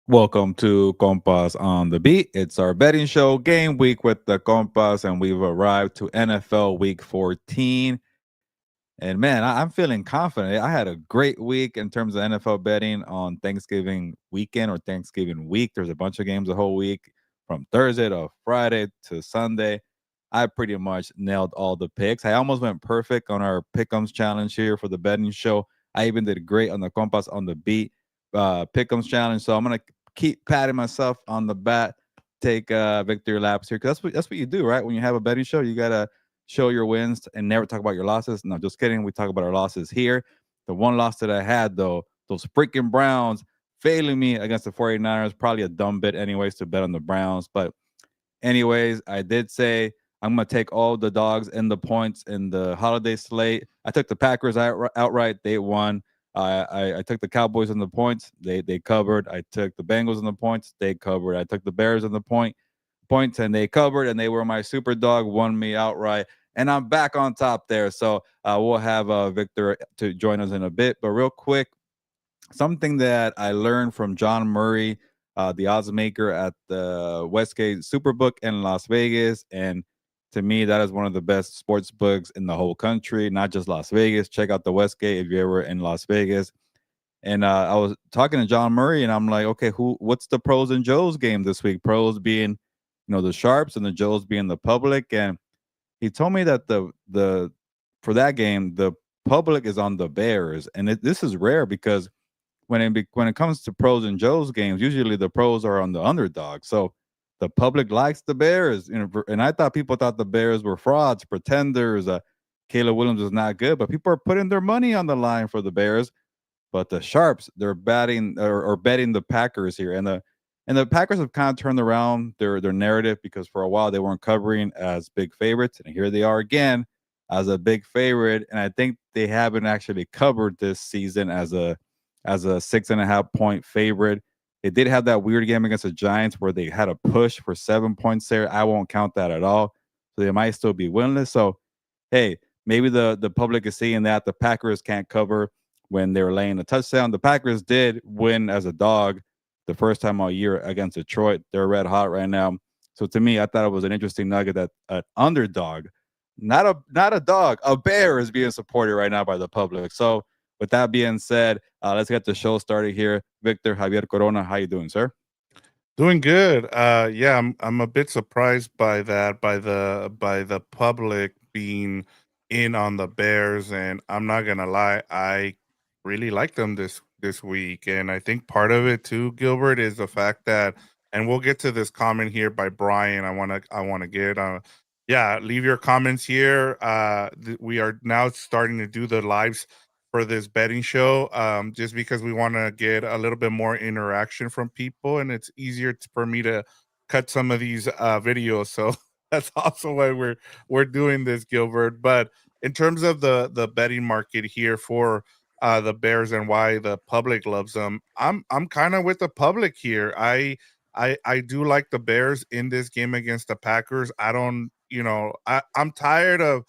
Welcome to Compas on the Beat. It's our betting show, game week with the Compas, and we've arrived to NFL Week 14. And man, I'm feeling confident. I had a great week in terms of NFL betting on Thanksgiving weekend or Thanksgiving week. There's a bunch of games the whole week from Thursday to Friday to Sunday. I pretty much nailed all the picks. I almost went perfect on our pick'ems challenge here for the betting show. I even did great on the Compas on the Beat pick'ems challenge. So I'm gonna keep patting myself on the back, take victory laps here because that's what you do, right? When you have a betting show, you gotta show your wins and never talk about your losses. No, just kidding. We talk about our losses here. The one loss that I had, though, those freaking Browns failing me against the 49ers, probably a dumb bit, anyways, to bet on the Browns. But, anyways, I did say I'm going to take all the dogs and the points in the holiday slate. I took the Packers outright. They won. I took the Cowboys in the points. They covered. I took the Bengals in the points. They covered. I took the Bears in the points and they covered, and they were my super dog, won me outright, and I'm back on top there. So we'll have Victor to join us in a bit. But real quick, something that I learned from John Murray, the odds maker at the Westgate Superbook in Las Vegas, and to me, that is one of the best sports books in the whole country, not just Las Vegas. Check out the Westgate if you're ever in Las Vegas. And I was talking to John Murray, and I'm like, okay, what's the pros and Joes game this week? Pros being, the sharps, and the Joes being the public. And he told me that the for that game, the public is on the Bears, and this is rare because when it comes to pros and Joes games, usually the pros are on the underdog. So the public likes the Bears, and I thought people thought the Bears were frauds, pretenders. Caleb Williams is not good, but people are putting their money on the line for the Bears. But the sharps, they're batting or betting the Packers here, and the Packers have kind of turned around their narrative because for a while they weren't covering as big favorites, and here they are again as a big favorite. And I think they haven't actually covered this season as a 6.5 point favorite. They did have that weird game against the Giants where they had a push for 7 points there. I won't count that at all. So they might still be winless. So hey, maybe the public is seeing that the Packers can't cover when they were laying a touchdown. The Packers did win as a dog the first time all year against Detroit. They're red hot right now. So to me, I thought it was an interesting nugget that an underdog, not a dog, a bear is being supported right now by the public. So with that being said, let's get the show started here. Victor Javier Corona, how you doing, sir? Doing good. Yeah, I'm a bit surprised by that, by the public being in on the Bears, and I'm not gonna lie, I really like them this week, and I think part of it too, Gilbert, is the fact that, and we'll get to this comment here by Brian. I wanna get yeah, leave your comments here. We are now starting to do the lives for this betting show, just because we want to get a little bit more interaction from people, and it's easier for me to cut some of these videos. So that's also why we're doing this, Gilbert. But in terms of the betting market here for the Bears and why the public loves them, I'm kind of with the public here. I do like the Bears in this game against the Packers. I don't, I'm tired of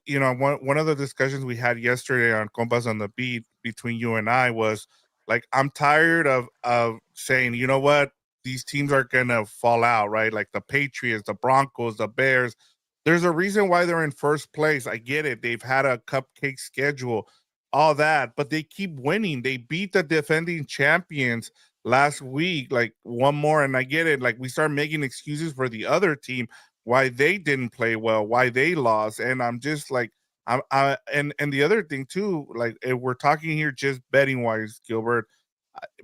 one of the discussions we had yesterday on Compas on the Beat between you and I was like, I'm tired of saying, you know what, these teams are gonna fall out, right? Like the Patriots, the Broncos, the Bears. There's a reason why they're in first place. I get it. They've had a cupcake schedule, all that, but they keep winning. They beat the defending champions last week, like one more, and I get it. Like we start making excuses for the other team why they didn't play well, why they lost, and I'm just like, and the other thing too, like if we're talking here just betting wise, Gilbert,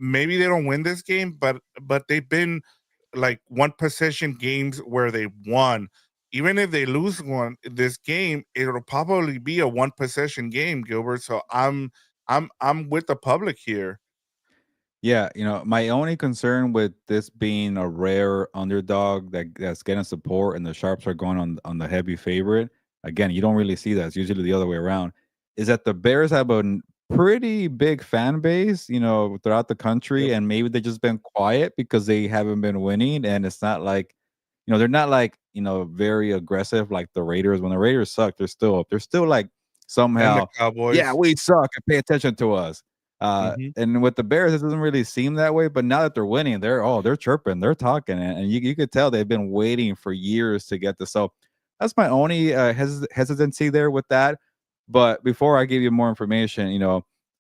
maybe they don't win this game, but they've been like one possession games where they won. Even if they lose one this game, it'll probably be a one possession game, Gilbert. So I'm with the public here. Yeah, my only concern with this being a rare underdog that's getting support and the sharps are going on the heavy favorite. Again, you don't really see that. It's usually the other way around. Is that the Bears have a pretty big fan base, throughout the country, Yep. and maybe they've just been quiet because they haven't been winning, and it's not like, they're not like, very aggressive like the Raiders. When the Raiders suck, they're still like And the somehow, yeah, Cowboys. we suck and pay attention to us. Mhm. And with the Bears, it doesn't really seem that way. But now that they're winning, they're chirping, they're talking, and you could tell they've been waiting for years to get this. So that's my only hesitancy there with that. But before I give you more information,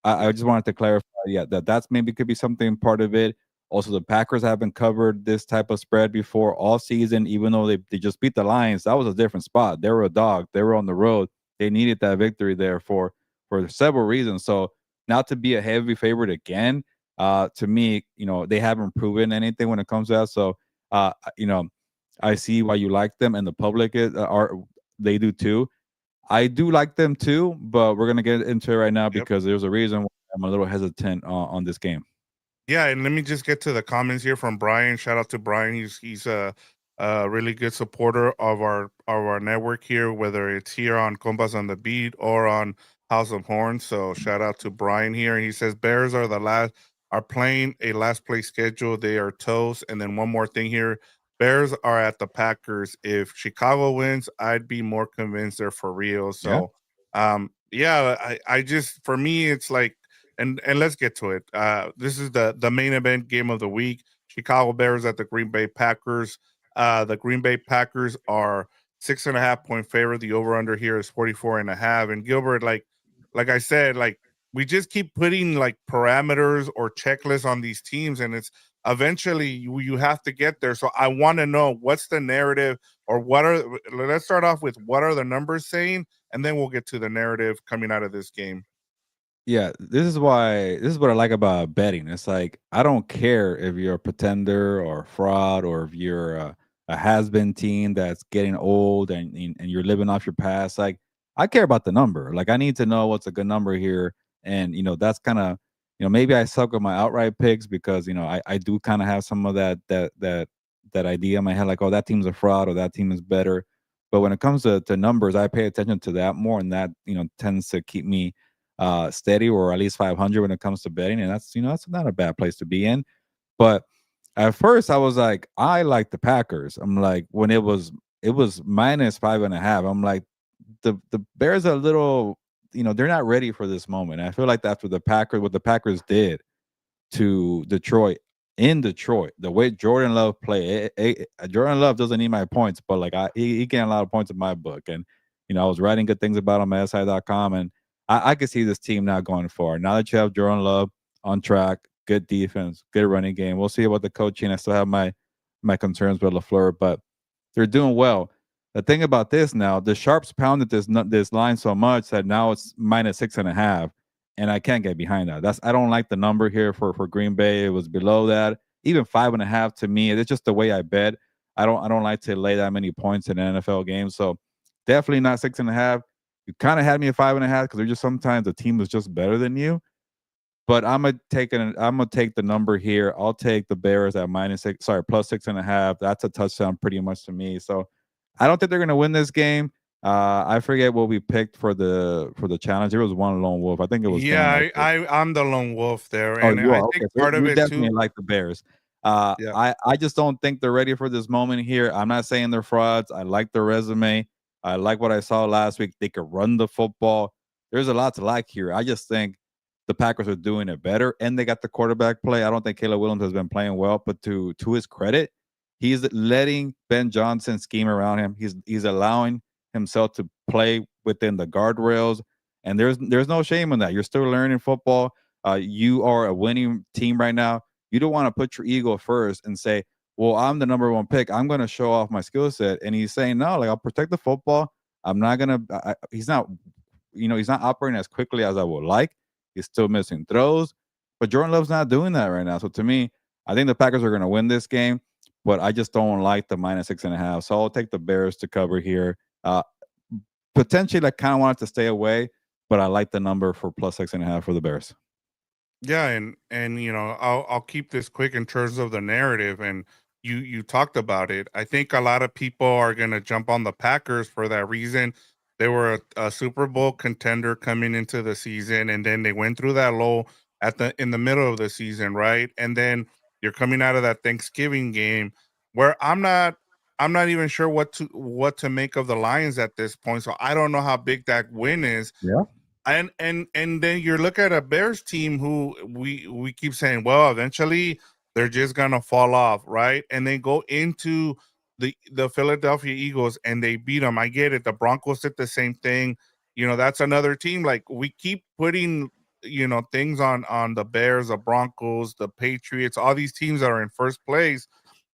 I just wanted to clarify, yeah, that's maybe could be something part of it. Also, the Packers haven't covered this type of spread before all season, even though they just beat the Lions. That was a different spot. They were a dog. They were on the road. They needed that victory there for several reasons. So now to be a heavy favorite again, to me, they haven't proven anything when it comes to that. So, I see why you like them, and the public are they do too. I do like them too, but we're gonna get into it right now Yep. because there's a reason why I'm a little hesitant on this game. Yeah, and let me just get to the comments here from Brian. Shout out to Brian. He's a really good supporter of our network here, whether it's here on Compas on the Beat or on House of Horns. So shout out to Brian here. And he says Bears are playing a last place schedule. They are toast. And then one more thing here. Bears are at the Packers. If Chicago wins, I'd be more convinced they're for real. Yeah. So yeah, I just for me it's like and let's get to it. This is the main event game of the week. Chicago Bears at the Green Bay Packers. The Green Bay Packers are 6.5 point favorite. The over under here is 44.5. And Gilbert, like I said, like we just keep putting like parameters or checklists on these teams, and it's eventually you have to get there. So I want to know what's the narrative, or let's start off with what are the numbers saying, and then we'll get to the narrative coming out of this game. Yeah, this is what I like about betting. It's like I don't care if you're a pretender or a fraud or if you're a has-been team that's getting old and you're living off your past. Like I care about the number. Like I need to know what's a good number here. And that's kind of maybe I suck with my outright picks because I do kind of have some of that idea in my head, like, oh, that team's a fraud or that team is better. But when it comes to numbers, I pay attention to that more, and that tends to keep me steady or at least 500 when it comes to betting, and that's not a bad place to be in. But at first, I was like, I like the Packers. I'm like, when it was minus 5.5. I'm like, the Bears are a little, they're not ready for this moment. And I feel like after what the Packers did to Detroit in Detroit, the way Jordan Love play, Jordan Love doesn't need my points, but like he getting a lot of points in my book, and I was writing good things about him at SI.com, and I could see this team now going far. Now that you have Jordan Love on track, good defense, good running game. We'll see about the coaching. I still have my concerns with LaFleur, but they're doing well. The thing about this now, the sharps pounded this line so much that now it's minus 6.5, and I can't get behind that. I don't like the number here for Green Bay. It was below that. Even 5.5 to me, it's just the way I bet. I don't like to lay that many points in an NFL game. So definitely not 6.5. You kind of had me at 5.5 because there's just sometimes the team is just better than you. But I'm gonna take the number here. I'll take the Bears at plus 6.5. That's a touchdown pretty much to me. So I don't think they're gonna win this game. I forget what we picked for the challenge. There was one lone wolf. I think it was Yeah, Dan. I think. I'm the lone wolf there, Oh, and you I are think okay. So part of you it definitely too. like the Bears. Yeah, I just don't think they're ready for this moment here. I'm not saying they're frauds. I like their resume. I like what I saw last week. They could run the football. There's a lot to like here. I just think the Packers are doing it better, and they got the quarterback play. I don't think Caleb Williams has been playing well, but to his credit, he's letting Ben Johnson scheme around him. He's allowing himself to play within the guardrails, and there's no shame in that. You're still learning football. You are a winning team right now. You don't want to put your ego first and say, well, I'm the number one pick. I'm going to show off my skill set. And he's saying, no, like I'll protect the football. I'm not going to, he's not operating as quickly as I would like. He's still missing throws, but Jordan Love's not doing that right now. So to me, I think the Packers are going to win this game, but I just don't like the minus 6.5. So I'll take the Bears to cover here. Potentially, I kind of want it to stay away, but I like the number for plus 6.5 for the Bears. yeah, and I'll keep this quick in terms of the narrative, and you talked about it. I think a lot of people are gonna jump on the Packers for that reason. They were a Super Bowl contender coming into the season, and then they went through that low in the middle of the season, right? And then you're coming out of that Thanksgiving game where I'm not even sure what to make of the Lions at this point. So I don't know how big that win is. Yeah. And then you look at a Bears team who we keep saying, well, eventually they're just gonna fall off, right? And then go into the Philadelphia Eagles and they beat them. I get it. The Broncos did the same thing. That's another team. Like we keep putting things on the Bears, the Broncos, the Patriots, all these teams that are in first place.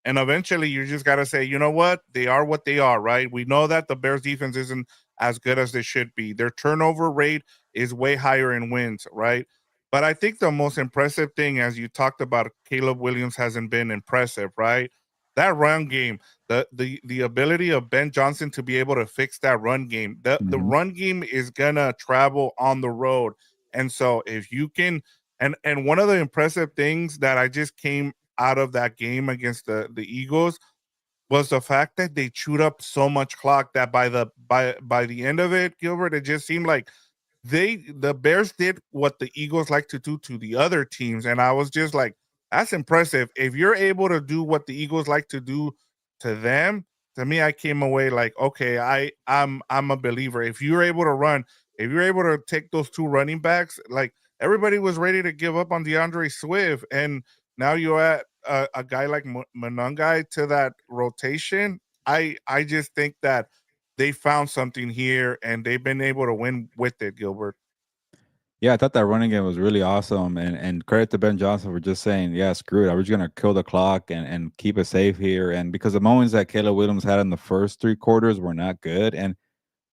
And eventually you just got to say, you know what they are, right? We know that the Bears defense isn't as good as they should be. Their turnover rate is way higher in wins, right? But I think the most impressive thing, as you talked about, Caleb Williams hasn't been impressive, right? That run game, the ability of Ben Johnson to be able to fix that run game. The Mhm. run game is gonna travel on the road. And so if you can and one of the impressive things that I just came out of that game against the Eagles was the fact that they chewed up so much clock that by the end of it, Gilbert, it just seemed like the Bears did what the Eagles like to do to the other teams, and I was just like, that's impressive. If you're able to do what the Eagles like to do to them, to me, I came away like, okay, I'm a believer. If you're able to run, if you're able to take those two running backs, like everybody was ready to give up on DeAndre Swift, and now you add a guy like Monangai to that rotation. I just think that they found something here and they've been able to win with it, Gilbert. Yeah, I thought that running game was really awesome, and credit to Ben Johnson for just saying, "Yeah, screw it, I was gonna kill the clock and keep it safe here." And because the moments that Caleb Williams had in the first 3 quarters were not good, and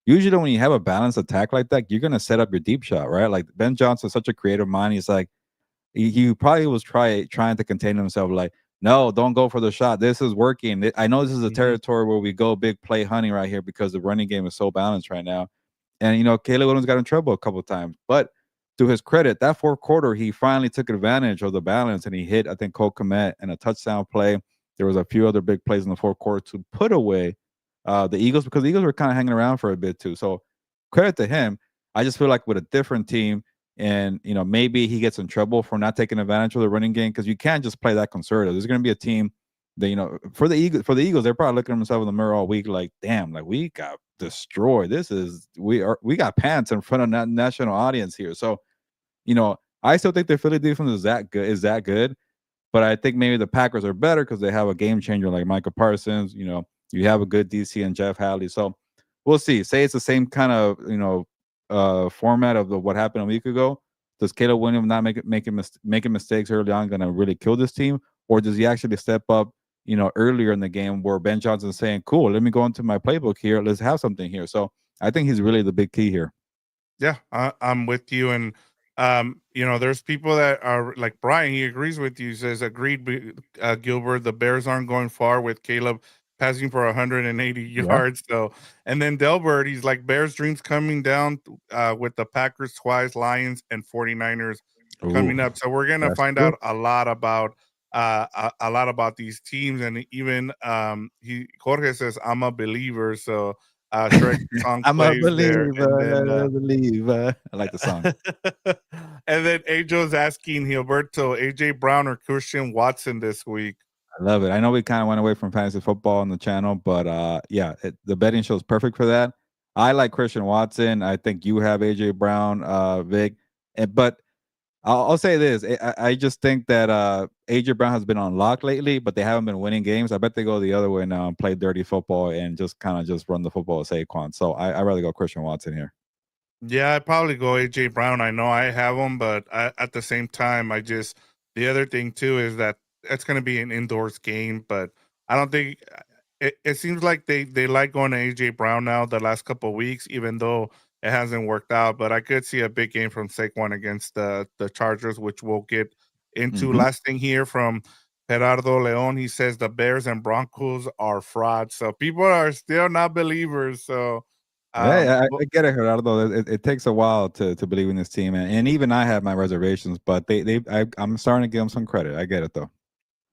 usually when you have a balanced attack like that, you're gonna set up your deep shot, right? Like Ben Johnson's such a creative mind. He's like, he probably was trying to contain himself, like, no, don't go for the shot. This is working. I know this is a Mhm. territory where we go big play hunting right here because the running game is so balanced right now. And Caleb Williams got in trouble a couple of times, but to his credit, that fourth quarter he finally took advantage of the balance and he hit, I think, Cole Kmet and a touchdown play. There was a few other big plays in the fourth quarter to put away the Eagles, because the Eagles were kind of hanging around for a bit too. So credit to him. I just feel like with a different team, and maybe he gets in trouble for not taking advantage of the running game, because you can't just play that conservative. There's going to be a team that, for the Eagles, they're probably looking at themselves in the mirror all week like, damn, like we got destroyed. We got pants in front of national audience here. So I still think the Philly defense is that good, but I think maybe the Packers are better because they have a game changer like Micah Parsons. You have a good DC and Jeff Hadley. So we'll see. Say it's the same kind of format of what happened a week ago. Does Caleb Williams not making mistakes early on going to really kill this team, or does he actually step up? Earlier in the game where Ben Johnson's saying, "Cool, let me go into my playbook here. Let's have something here." So I think he's really the big key here. Yeah, I'm with you. And there's people that are like Brian. He agrees with you. Says agreed, Gilbert. The Bears aren't going far with Caleb passing for 180 Yeah. yards. So, and then Delbert, he's like Bears dreams coming down with the Packers twice, Lions and 49ers Ooh, coming up. So we're gonna that's find true. out a lot about these teams. And even he Jorge says I'm a believer. So Shrek song I'm a plays there, and then believer. I like the song. and then Angel's asking Gilberto, AJ Brown or Christian Watson this week. I love it. I know we kind of went away from fantasy football on the channel, but yeah, the betting show is perfect for that. I like Christian Watson. I think you have AJ Brown, Vic, but I'll say this: I just think that AJ Brown has been on lock lately, but they haven't been winning games. I bet they go the other way now and play dirty football and just kind of just run the football with Saquon. So I rather go Christian Watson here. Yeah, I'd probably go AJ Brown. I know I have him, but at the same time, the other thing too is that it's going to be an indoors game, but I don't think it seems like they like going to AJ Brown now the last couple of weeks, even though it hasn't worked out. But I could see a big game from Saquon against the Chargers, which we'll get into. Hmm. Last thing here from Gerardo Leon, he says the Bears and Broncos are frauds, so people are still not believers. So. Yeah, I, But I get it, Gerardo. It takes a while to believe in this team, and even I have my reservations, but I'm starting to give them some credit. I get it though.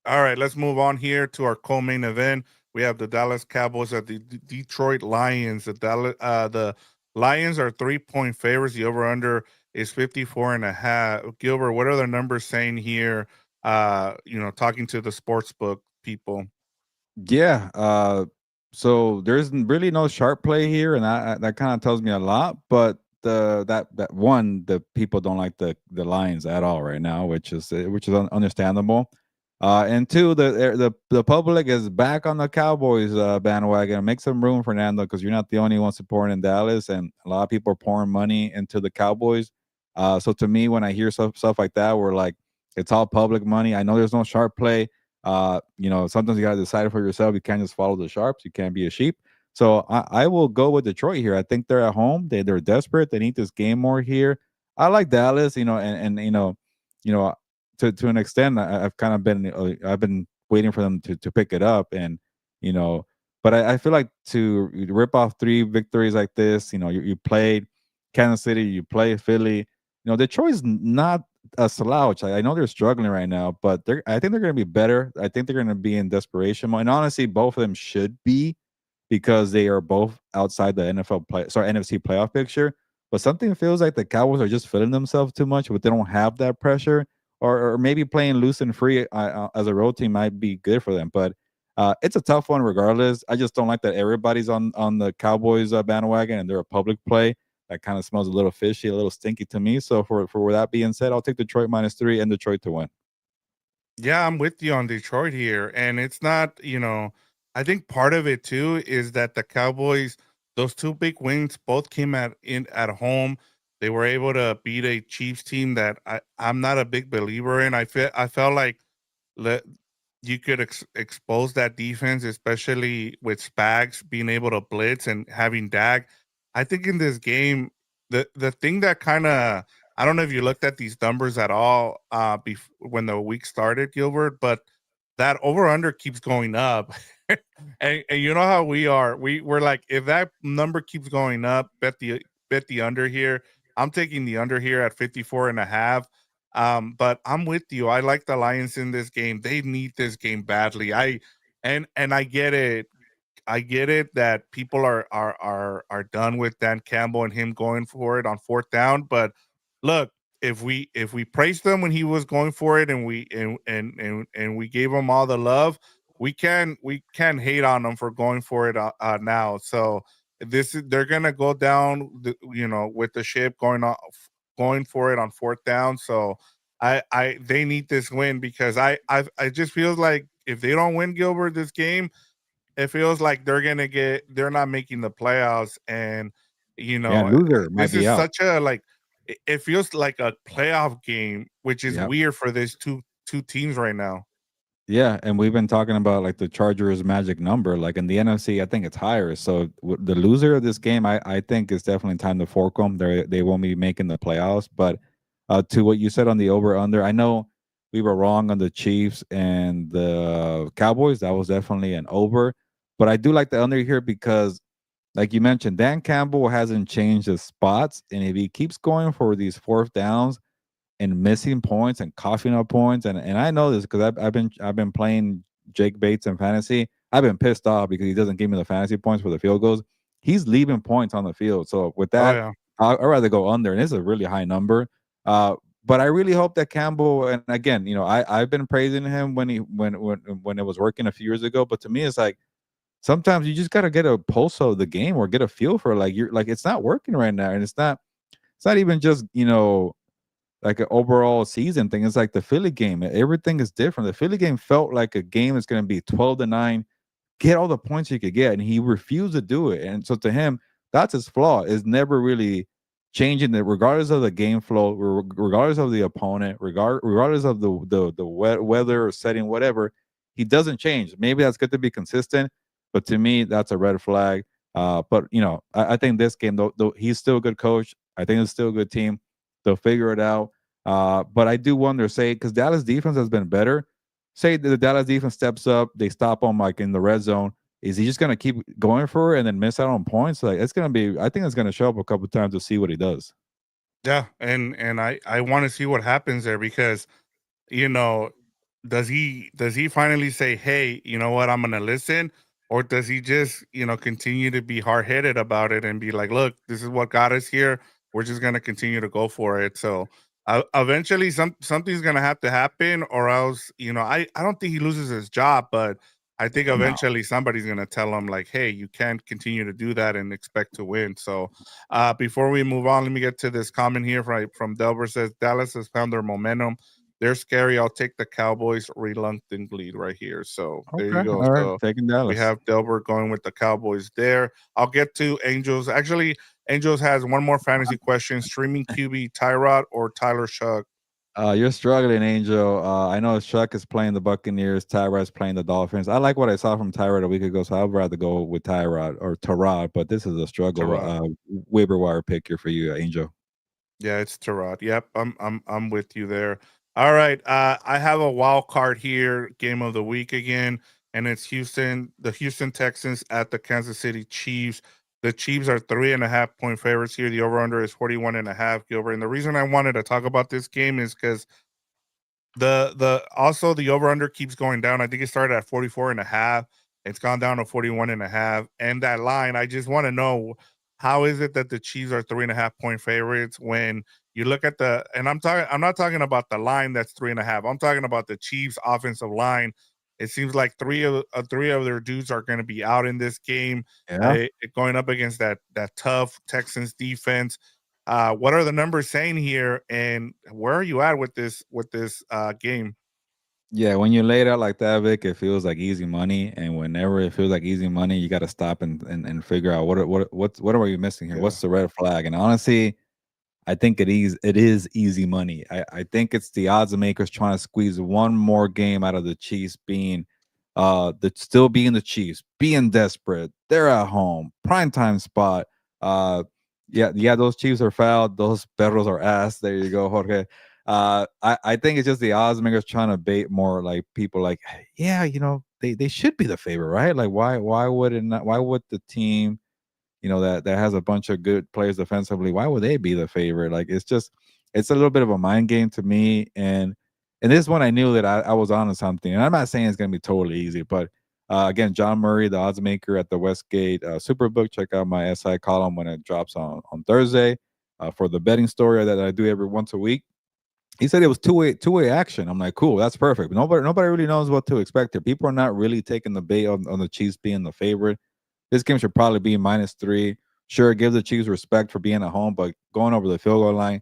All right, let's move on here to our co-main event. We have the Dallas Cowboys at the Detroit Lions. The Lions are 3-point favorites. The over/under is 54 and a half. Gilbert, what are the numbers saying here? Talking to the sports book people. Yeah. So there's really no sharp play here, and that kind of tells me a lot. But the people don't like the Lions at all right now, which is understandable. And two, the public is back on the Cowboys bandwagon. Make some room, Fernando, because you're not the only one supporting Dallas, and a lot of people are pouring money into the Cowboys. So to me, when I hear stuff like that, we're like, it's all public money. I know there's no sharp play. Sometimes you gotta decide for yourself. You can't just follow the sharps. You can't be a sheep. So I will go with Detroit here. I think they're at home. They're desperate. They need this game more here. I like Dallas, you know, to an extent, I've kind of been I've been waiting for them to pick it up, and you know, but I feel like to rip off three victories like this, you played Kansas City, you play Philly, Detroit's not a slouch. I know they're struggling right now, but I think they're going to be better. I think they're going to be in desperation mode, and honestly, both of them should be because they are both outside the NFC playoff picture. But something feels like the Cowboys are just feeling themselves too much, but they don't have that pressure, or maybe playing loose and free as a road team might be good for them. But it's a tough one regardless. I just don't like that everybody's on the Cowboys bandwagon and they're a public play. That kind of smells a little fishy, a little stinky to me. So for that being said, I'll take Detroit -3 and Detroit to win. Yeah, I'm with you on Detroit here. And it's not, I think part of it too is that the Cowboys, those two big wins both came at home. They were able to beat a Chiefs team that I'm not a big believer in. I felt like let you could expose that defense, especially with Spags being able to blitz and having Dak. I think in this game, the thing that kind of, I don't know if you looked at these numbers at all when the week started, Gilbert, but that over under keeps going up. And you know how we are. We're like, if that number keeps going up, bet the under here. I'm taking the under here at 54 and a half. But I'm with you. I like the Lions in this game. They need this game badly. And I get it. I get it that people are done with Dan Campbell and him going for it on fourth down. But look, if we praised him when he was going for it and we gave him all the love, we can hate on him for going for it now. So they're gonna go down, with the ship going for it on fourth down. So they need this win because I just feels like if they don't win, Gilbert, this game, it feels like they're not making the playoffs. And you Yeah, know loser might this be is out. such a, like, it feels like a playoff game, which is Yeah. weird for these two teams right now. Yeah, and we've been talking about like the Chargers' magic number. Like in the NFC, I think it's higher. So the loser of this game, I think it's definitely time to fork them. They won't be making the playoffs. But to what you said on the over under, I know we were wrong on the Chiefs and the Cowboys. That was definitely an over. But I do like the under here because, like you mentioned, Dan Campbell hasn't changed his spots, and if he keeps going for these fourth downs and missing points and coughing up points. And I know this because I've been playing Jake Bates in fantasy. I've been pissed off because he doesn't give me the fantasy points for the field goals. He's leaving points on the field. So with Oh that, yeah. I'd rather go under, and it's a really high number. But I really hope that Campbell, and again, I've been praising him when it was working a few years ago. But to me, it's like sometimes you just gotta get a pulse of the game or get a feel for like you're like it's not working right now, and it's not even just like an overall season thing. It's like the Philly game. Everything is different. The Philly game felt like a game that's going to be 12-9, get all the points you could get, and he refused to do it. And so to him, that's his flaw. Is never really changing it, regardless of the game flow, regardless of the opponent, regardless of the weather or setting, whatever. He doesn't change. Maybe that's good to be consistent, but to me, that's a red flag. But I think this game, though, he's still a good coach. I think it's still a good team. They'll figure it out. But I do wonder, say, because Dallas defense has been better. Say the Dallas defense steps up, they stop him like in the red zone. Is he just gonna keep going for it and then miss out on points? Like it's gonna be. I think it's gonna show up a couple times to see what he does. Yeah, and I want to see what happens there because, you know, does he finally say, "Hey, you know what? I'm going to listen," or does he just, continue to be hard-headed about it and be like, "Look, this is what got us here. We're just going to continue to go for it." So, eventually something's going to have to happen, or else, I don't think he loses his job, but I think No. eventually somebody's gonna tell them like, "Hey, you can't continue to do that and expect to win." So, before we move on, let me get to this comment here from Delbert says Dallas has found their momentum. They're scary. I'll take the Cowboys reluctantly right here. So there Okay. you go. All right. So Taking we Dallas. have Delbert going with the Cowboys there. I'll get to Angels. Actually, Angels has one more fantasy question: streaming QB Tyrod or Tyler Shug? You're struggling, Angel. I know Chuck is playing the Buccaneers. Tyrod's playing the Dolphins. I like what I saw from Tyrod a week ago, so I'd rather go with Tyrod or Tyrod. But this is a struggle. Tyrod. Waiver wire pick here for you, Angel. Yeah, it's Tarot. Yep, I'm with you there. All right, I have a wild card here, game of the week again, and it's the Houston Texans at the Kansas City Chiefs. The Chiefs are 3.5 point favorites here. The over under is 41.5, Gilbert. And the reason I wanted to talk about this game is because the also the over under keeps going down. I think it started at 44.5. It's gone down to 41.5. And that line, I just want to know, how is it that the Chiefs are 3.5 point favorites when you look at I'm not talking about the line that's 3.5. I'm talking about the Chiefs offensive line. It seems like three of their dudes are going to be out in this game. Yeah. Going up against that tough Texans defense. What are the numbers saying here, and where are you at with this game? Yeah, when you lay it out like that, Vic, it feels like easy money. And whenever it feels like easy money, you got to stop and figure out what are you missing here? Yeah, What's the red flag? And honestly, I think it is easy money. I think it's the odds makers trying to squeeze one more game out of the Chiefs being still being the Chiefs, being desperate. They're at home, prime time spot. Uh yeah, those Chiefs are fouled, those Perros are ass. There you go, Jorge. I think it's just the odds makers trying to bait more like people like, yeah, they should be the favorite, right? Like why would it not, why would the team that has a bunch of good players defensively, why would they be the favorite? Like it's a little bit of a mind game to me. And this one I knew that I was on to something. And I'm not saying it's gonna be totally easy, but again, John Murray, the odds maker at the Westgate Superbook. Check out my SI column when it drops on Thursday for the betting story that I do every once a week. He said it was two-way action. I'm like, cool, that's perfect. Nobody really knows what to expect here. People are not really taking the bait on the Chiefs being the favorite. This game should probably be -3. Sure, give the Chiefs respect for being at home, but going over the field goal line,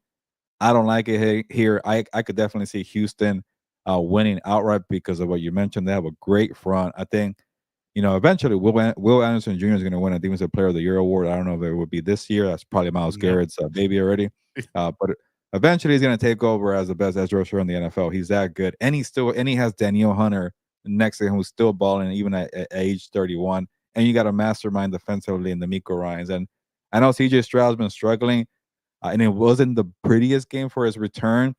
I don't like it here. I could definitely see Houston winning outright because of what you mentioned. They have a great front. I think eventually Will Anderson Jr. is going to win a Defensive Player of the Year award. I don't know if it would be this year. That's probably Miles no, Garrett's baby already. But eventually he's going to take over as the best edge rusher in the NFL. He's that good, and he has Danielle Hunter next to him who's still balling even at age 31. And you got a mastermind defensively in the Miko Ryans. And I know CJ Stroud's been struggling, and it wasn't the prettiest game for his return,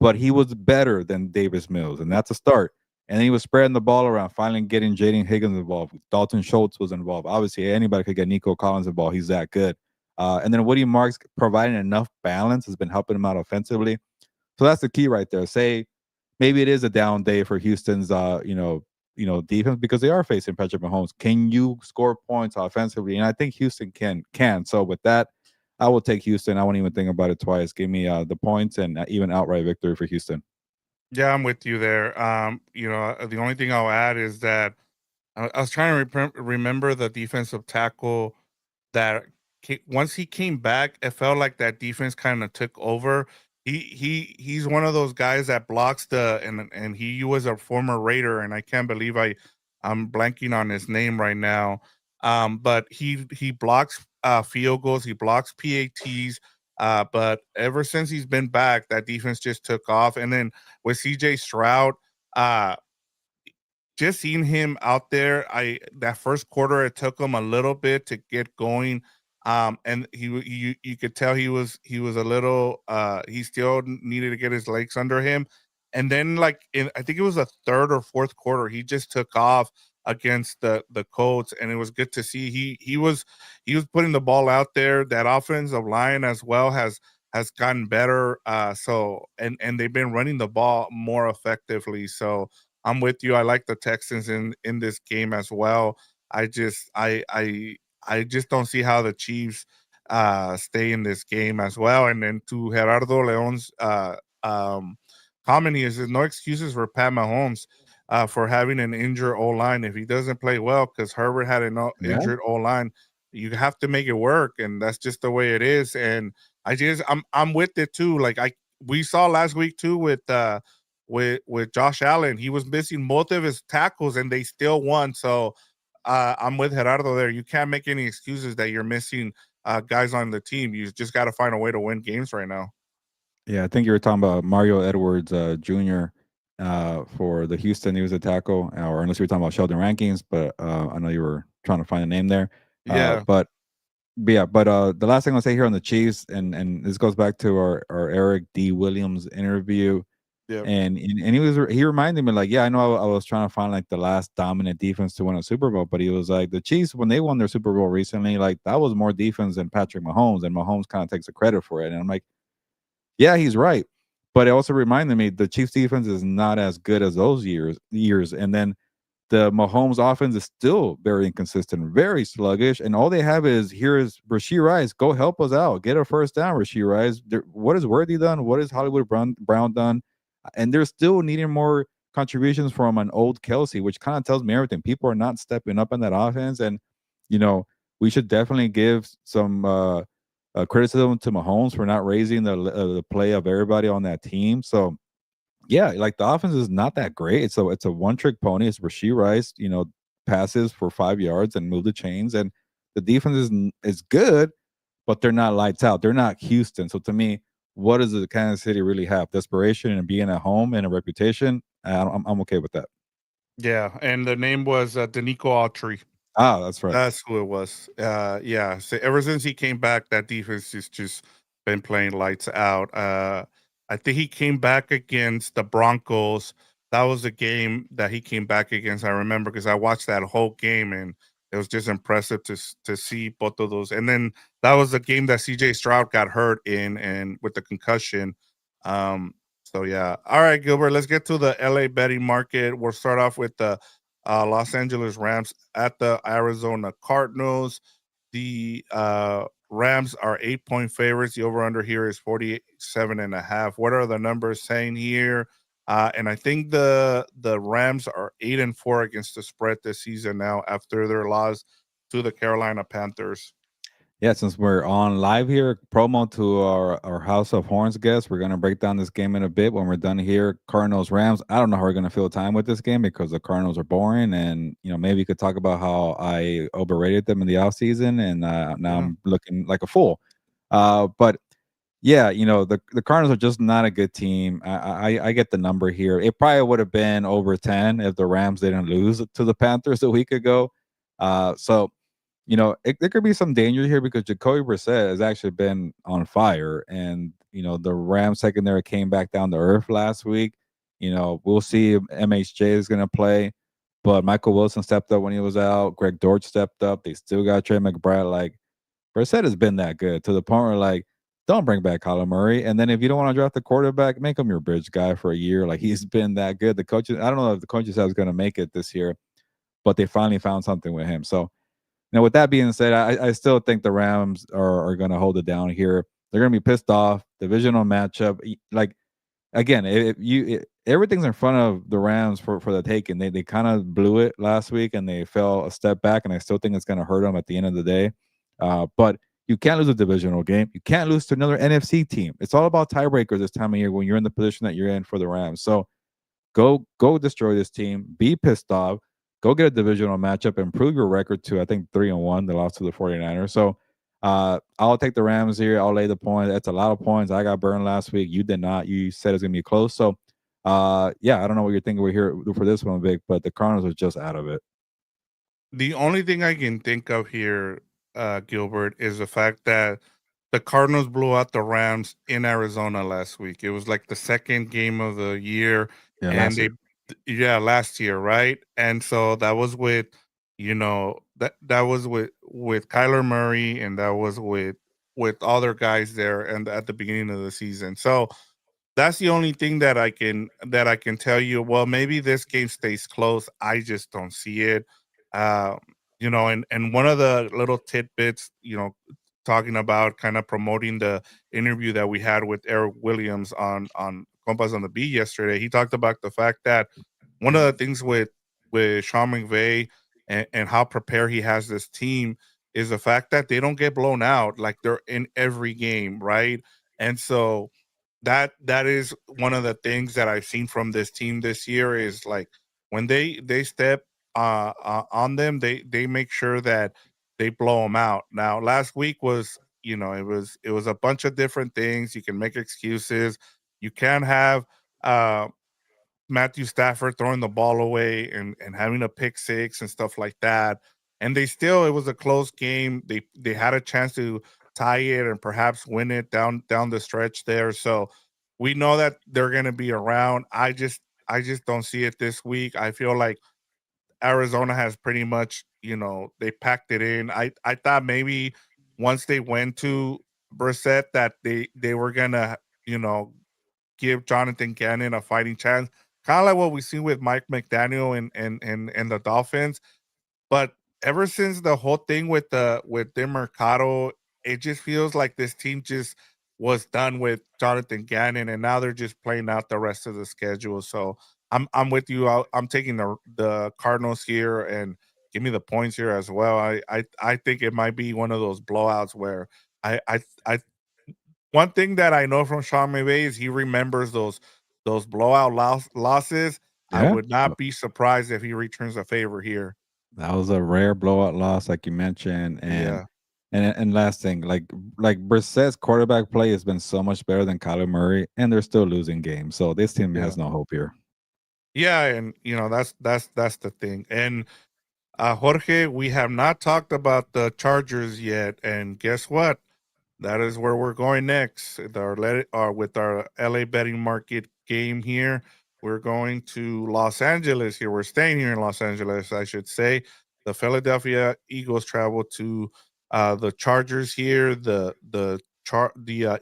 but he was better than Davis Mills, and that's a start. And he was spreading the ball around, finally getting Jaden Higgins involved. Dalton Schultz was involved. Obviously, anybody could get Nico Collins involved. He's that good. And then Woody Marks providing enough balance has been helping him out offensively. So that's the key right there. Say maybe it is a down day for Houston's defense because they are facing Patrick Mahomes. Can you score points offensively? And I think Houston can. So with that, I will take Houston. I won't even think about it twice. Give me the points and even outright victory for Houston. yeah, I'm with you there. The only thing I'll add is that I was trying to remember the defensive tackle that once he came back, it felt like that defense kind of took over. He's one of those guys that blocks and he was a former Raider, and I can't believe I'm blanking on his name right now. But he blocks field goals, he blocks PATs. But ever since he's been back, that defense just took off. And then with CJ Stroud, uh, just seeing him out there, I that first quarter it took him a little bit to get going. And you could tell he was a little he still needed to get his legs under him. And then like in I think it was the third or fourth quarter, he just took off against the Colts, and it was good to see. He was putting the ball out there. That offensive line as well has gotten better. And they've been running the ball more effectively. So I'm with you. I like the Texans in this game as well. I just I just don't see how the Chiefs stay in this game as well. And then to Gerardo Leon's comment, he says no excuses for Pat Mahomes. for having an injured O line. If he doesn't play well, because Herbert had an Yeah. injured O line, you have to make it work, and that's just the way it is. And I'm with it too. Like we saw last week too with Josh Allen, he was missing both of his tackles, and they still won. So I'm with Gerardo there. You can't make any excuses that you're missing guys on the team. You just got to find a way to win games right now. Yeah, I think you were talking about Mario Edwards Jr. For the Houston. He was a tackle, or unless you were talking about Sheldon Rankings, but I know you were trying to find a name there. Yeah. But yeah, but the last thing I'll say here on the Chiefs, and this goes back to our Eric D. Williams interview, Yep. and he reminded me like, yeah, I know I was trying to find like the last dominant defense to win a Super Bowl, but he was like the Chiefs when they won their Super Bowl recently, like that was more defense than Patrick Mahomes, and Mahomes kind of takes the credit for it, and I'm like, yeah, he's right. But it also reminded me the Chiefs defense is not as good as those years. And then the Mahomes offense is still very inconsistent, very sluggish. And all they have is here is Rashee Rice. Go help us out. Get a first down, Rashee Rice. What is Worthy done? What is Hollywood Brown done? And they're still needing more contributions from an old Kelsey, which kind of tells me everything. People are not stepping up in that offense. And, you know, we should definitely give some criticism to Mahomes for not raising the play of everybody on that team. So yeah, like the offense is not that great. It's a one trick pony. It's Rashee Rice, passes for 5 yards and move the chains, and the defense is good, but they're not lights out. They're not Houston. So to me, what does the Kansas City really have? Desperation and being at home and a reputation. I'm okay with that. Yeah. And the name was Danico Autry. Ah, that's right. That's who it was. Yeah. So ever since he came back, that defense has just been playing lights out. I think he came back against the Broncos. That was a game that he came back against. I remember because I watched that whole game, and it was just impressive to see both of those. And then that was the game that CJ Stroud got hurt in, and with the concussion. Um, so yeah. All right, Gilbert. Let's get to the LA betting market. We'll start off with the Los Angeles Rams at the Arizona Cardinals. The Rams are 8-point favorites. The over under here is 47.5. What are the numbers saying here? And I think the Rams are 8-4 against the spread this season now after their loss to the Carolina Panthers. Yeah, since we're on live here, promo to our House of Horns guests. We're gonna break down this game in a bit when we're done here. Cardinals Rams. I don't know how we're gonna fill time with this game because the Cardinals are boring, and maybe you could talk about how I overrated them in the offseason, and now Yeah. I'm looking like a fool. But yeah, the Cardinals are just not a good team. I get the number here. It probably would have been over 10 if the Rams didn't lose to the Panthers a week ago. So there could be some danger here because Jacoby Brissett has actually been on fire, and the Rams secondary came back down to earth last week. We'll see if MHJ is going to play, but Michael Wilson stepped up when he was out. Greg Dortch stepped up. They still got Trey McBride. Like Brissett has been that good to the point where like don't bring back Kyler Murray, and then if you don't want to draft the quarterback, make him your bridge guy for a year. Like he's been that good. The coaches, I don't know if the coaches is going to make it this year, but they finally found something with him. So now, with that being said, I still think the Rams are going to hold it down here. They're going to be pissed off. Divisional matchup, like again, everything's in front of the Rams for the taking. They kind of blew it last week and they fell a step back, and I still think it's going to hurt them at the end of the day. But you can't lose a divisional game. You can't lose to another NFC team. It's all about tiebreakers this time of year when you're in the position that you're in for the Rams. So go destroy this team. Be pissed off. Go get a divisional matchup. Improve your record to I think 3-1. They lost to the 49ers. So I'll take the Rams here. I'll lay the point. That's a lot of points. I got burned last week. You did not. You said it's gonna be close. So yeah, I don't know what you're thinking. We're here for this one, Vic, but the Cardinals are just out of it. The only thing I can think of here, Gilbert, is the fact that the Cardinals blew out the Rams in Arizona last week. It was like the second game of the year, Yeah, and last year. yeah, last year, right? And so that was with, that was with Kyler Murray, and that was with other guys there, and at the beginning of the season. So that's the only thing that I can tell you. Well, maybe this game stays close. I just don't see it. Um, and one of the little tidbits, talking about kind of promoting the interview that we had with Eric Williams on Compas on the Beat yesterday. He talked about the fact that one of the things with Sean McVay and how prepared he has this team is the fact that they don't get blown out, like they're in every game, right? And so that is one of the things that I've seen from this team this year is like when they step on them, they make sure that they blow them out. Now, last week was, it was a bunch of different things. You can make excuses. You can have uh Matthew Stafford throwing the ball away and having a pick six and stuff like that. And it was a close game. They had a chance to tie it and perhaps win it down the stretch there. So we know that they're gonna be around. I just don't see it this week. I feel like Arizona has pretty much, they packed it in. I thought maybe once they went to Brissett that they were gonna, you know, give Jonathan Gannon a fighting chance, kind of like what we see with Mike McDaniel and the Dolphins. But ever since the whole thing with the Mercado, it just feels like this team just was done with Jonathan Gannon, and now they're just playing out the rest of the schedule. So I'm with you. I'm taking the Cardinals here, and give me the points here as well. I think it might be one of those blowouts where I one thing that I know from Sean McVay is he remembers those blowout losses. I Yeah. would not be surprised if he returns a favor here. That was a rare blowout loss, like you mentioned, and Yeah, and last thing, like Brissett's quarterback play has been so much better than Kyler Murray, and they're still losing games. So this team yeah, has no hope here. yeah, and that's the thing. And Jorge, we have not talked about the Chargers yet, and guess what? That is where we're going next. With our LA betting market game here. We're going to Los Angeles here. We're staying here in Los Angeles, I should say. The Philadelphia Eagles travel to the Chargers here. The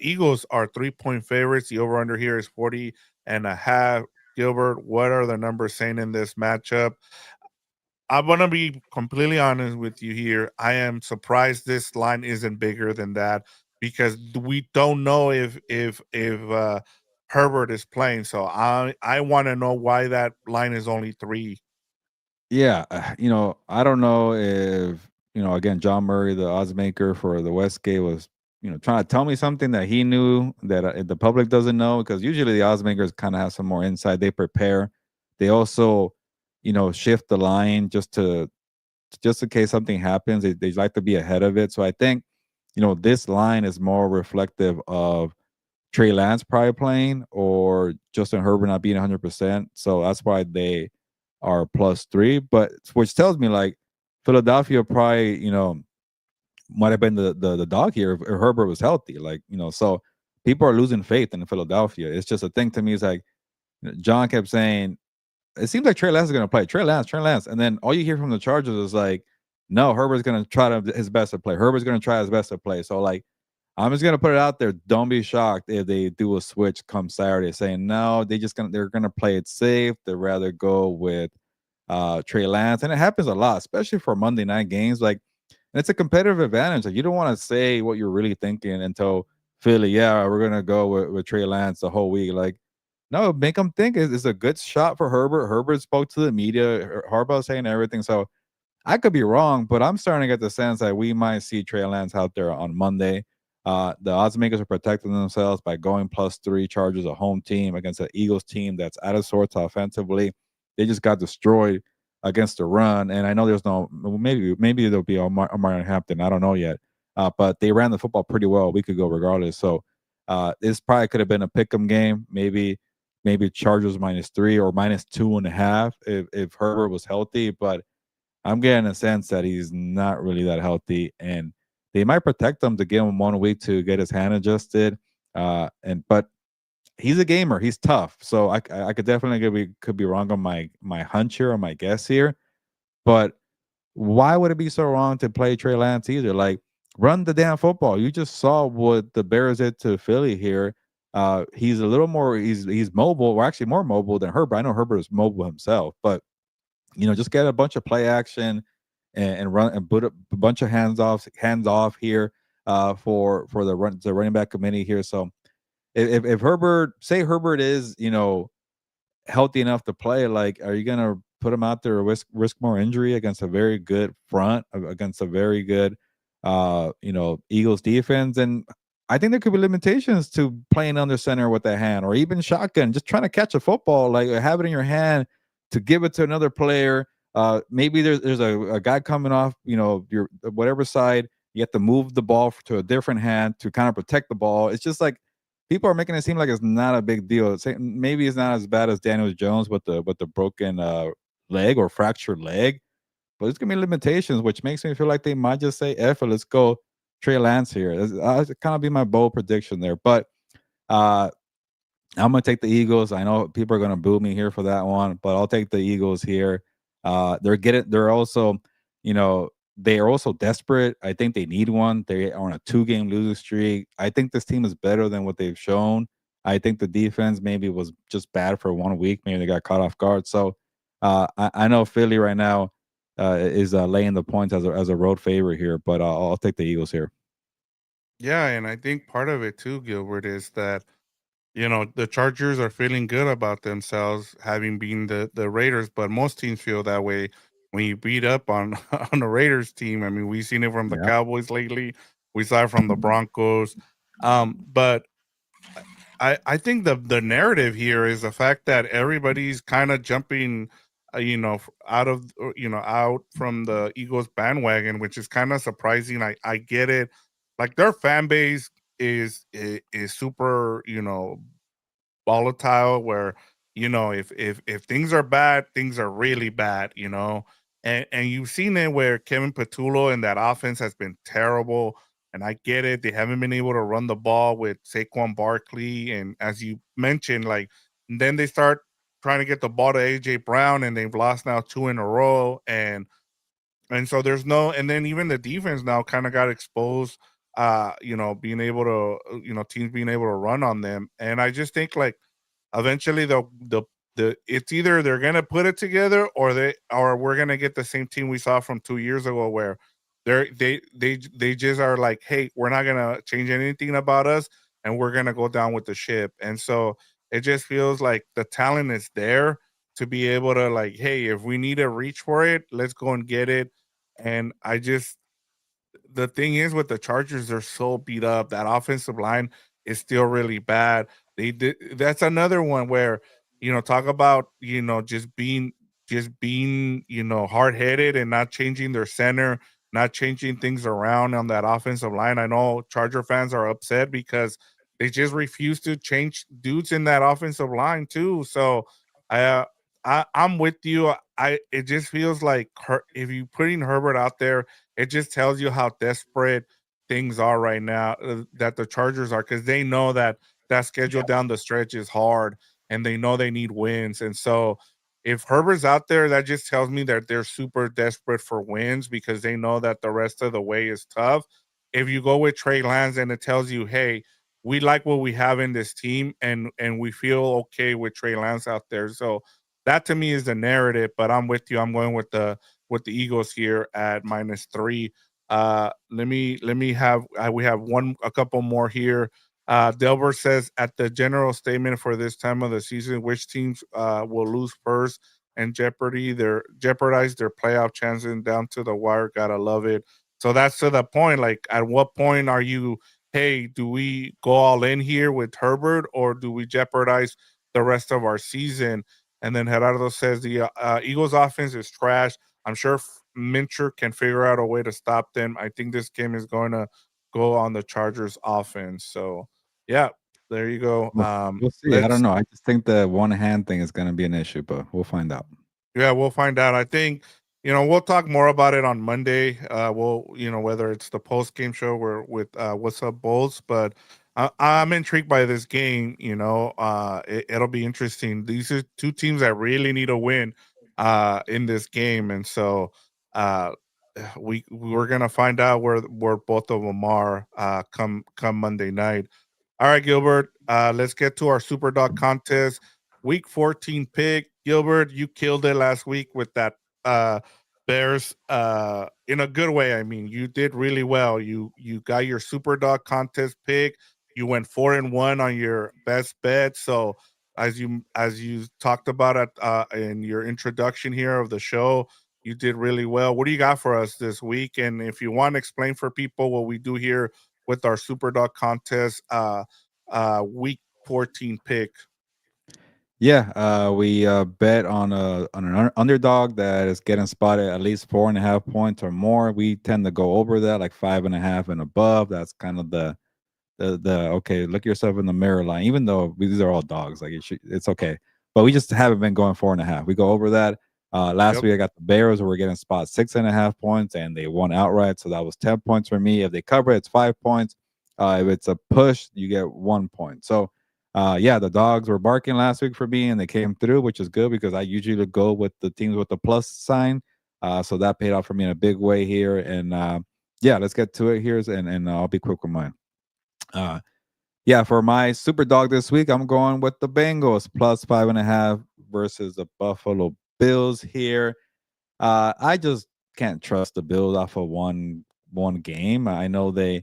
Eagles are 3-point favorites. The over under here is 40 and a half. Gilbert, what are the numbers saying in this matchup? I'm gonna be completely honest with you here. I am surprised this line isn't bigger than that because we don't know if Herbert is playing. So I want to know why that line is only 3. Yeah, I don't know if again, John Murray, the odds maker for the Westgate, was trying to tell me something that he knew that the public doesn't know, because usually the odds makers kind of have some more insight. They prepare. They also shift the line just in case something happens. They like to be ahead of it. So I think this line is more reflective of Trey Lance probably playing or Justin Herbert not being 100%. So that's why they are +3. But which tells me like Philadelphia probably might have been the dog here if Herbert was healthy. Like so people are losing faith in Philadelphia. It's just a thing to me. Is like John kept saying it seems like Trey Lance is going to play. Trey Lance, and then all you hear from the Chargers is like, no, Herbert's going to try his best to play. Herbert's going to try his best to play. So like, I'm just gonna put it out there. Don't be shocked if they do a switch come Saturday, saying no, they're gonna play it safe. They'd rather go with Trey Lance, and it happens a lot, especially for Monday night games. Like, and it's a competitive advantage. Like, you don't want to say what you're really thinking until Philly. Yeah, we're gonna go with Trey Lance the whole week. Like, no, make them think it's a good shot for Herbert. Herbert spoke to the media. Harbaugh saying everything. So I could be wrong, but I'm starting to get the sense that we might see Trey Lance out there on Monday. The odds makers are protecting themselves by going +3. Chargers, a home team against an Eagles team that's out of sorts offensively. They just got destroyed against the run, and I know there's no maybe there'll be Omar Hampton. I don't know yet, but they ran the football pretty well a week ago, regardless. So this probably could have been a pick'em game. Maybe Chargers -3 or -2.5 if Herbert was healthy, but I'm getting a sense that he's not really that healthy, and they might protect him to give him 1 week to get his hand adjusted. But he's a gamer. He's tough, so I could definitely could be wrong on my hunch here or my guess here. But why would it be so wrong to play Trey Lance either? Like, run the damn football. You just saw what the Bears did to Philly here. He's a little more. He's mobile, or actually more mobile than Herbert. I know Herbert is mobile himself, but just get a bunch of play action and run and put a bunch of hands off here for the running back committee here. So if Herbert is healthy enough to play, like, are you gonna put him out there, risk more injury against a very good front, against a very good, Eagles defense? And I think there could be limitations to playing under center with that hand, or even shotgun, just trying to catch a football, like have it in your hand to give it to another player. Maybe there's a guy coming off, your whatever side. You have to move the ball to a different hand to kind of protect the ball. It's just like people are making it seem like it's not a big deal. Maybe it's not as bad as Daniel Jones with the broken leg or fractured leg, but it's gonna be limitations, which makes me feel like they might just say, "F it, let's go Trey Lance here." That's kind of be my bold prediction there, but uh, I'm gonna take the Eagles. I know people are gonna boo me here for that one, but I'll take the Eagles here. They're also, they are also desperate. I think they need one. They are on a 2-game losing streak. I think this team is better than what they've shown. I think the defense maybe was just bad for 1 week. Maybe they got caught off guard. So I know Philly right now is laying the points as a road favorite here, but I'll take the Eagles here. Yeah, and I think part of it too, Gilbert, is that the Chargers are feeling good about themselves, having been the Raiders, but most teams feel that way when you beat up on on the Raiders team. I mean, we've seen it from the Yeah. Cowboys lately. We saw it from the Broncos. But I think the narrative here is the fact that everybody's kind of jumping, out of out from the Eagles bandwagon, which is kind of surprising. I get it, like their fan base is super, volatile, where if things are bad, things are really bad, and you've seen it where Kevin Patullo and that offense has been terrible. And I get it, they haven't been able to run the ball with Saquon Barkley, and as you mentioned, like, then they start trying to get the ball to AJ Brown, and they've lost now 2 in a row. And so there's no, and then even the defense now kind of got exposed, being able to, teams being able to run on them. And I just think, like, eventually the it's either they're gonna put it together, or we're gonna get the same team we saw from 2 years ago, where they just are like, hey, we're not gonna change anything about us, and we're gonna go down with the ship. And so it just feels like the talent is there to be able to, like, hey, if we need to reach for it, let's go and get it. And I just the thing is with the Chargers, they're so beat up. That offensive line is still really bad. They did That's another one where, talk about, just being, hard headed and not changing their center, not changing things around on that offensive line. I know Charger fans are upset because they just refuse to change dudes in that offensive line too. So I uh, I'm with you. It just feels like if you putting Herbert out there, it just tells you how desperate things are right now, that the Chargers are, because they know that that schedule down the stretch is hard, and they know they need wins. And so if Herbert's out there, that just tells me that they're super desperate for wins, because they know that the rest of the way is tough. If you go with Trey Lance, and it tells you, hey, we like what we have in this team, and we feel okay with Trey Lance out there. So that to me is the narrative. But I'm with you. I'm going with the Eagles here at -3. Let me have we have a couple more here. Delbert says, at the general statement for this time of the season, which teams will lose first and jeopardize their playoff chances down to the wire. Gotta love it. So that's to the point. Like, at what point are you? Hey, do we go all in here with Herbert, or do we jeopardize the rest of our season? And then Gerardo says the Eagles offense is trash. I'm sure Mincher can figure out a way to stop them. I think this game is going to go on the Chargers offense. So, yeah, there you go. We'll see. I don't Let's know. I just think the one hand thing is going to be an issue, but we'll find out. Yeah, we'll find out. I think, we'll talk more about it on Monday. Whether it's the post game show or with What's Up Bulls, but I'm intrigued by this game. It'll be interesting. These are two teams that really need a win in this game, and so uh, we're gonna find out where both of them are come Monday night. All right, Gilbert. Let's get to our Super Dog contest. Week 14 pick. Gilbert, you killed it last week with that uh Bears in a good way. I mean, you did really well. You got your Super Dog contest pick. You went 4-1 on your best bet. So as you talked about it in your introduction here of the show, you did really well. What do you got for us this week? And if you want to explain for people what we do here with our Super Dog contest, week 14 pick. Yeah, we bet on an underdog that is getting spotted at least 4.5 points or more. We tend to go over that, like 5.5 and above. That's kind of the okay, look yourself in the mirror line. Even though these are all dogs, like it's okay, but we just haven't been going 4.5. We go over that. Last Yep. week I got the Bears who were getting spot 6.5 points, and they won outright, so that was 10 points for me. If they cover, it's 5 points. If it's a push, you get 1 point. So, yeah, the dogs were barking last week for me, and they came through, which is good because I usually go with the teams with the plus sign. So that paid off for me in a big way here, and yeah, let's get to it here, and I'll be quick with mine. Uh, yeah, for my super dog this week, I'm going with the Bengals plus 5.5 versus the Buffalo Bills here. I just can't trust the Bills off of one game. I know they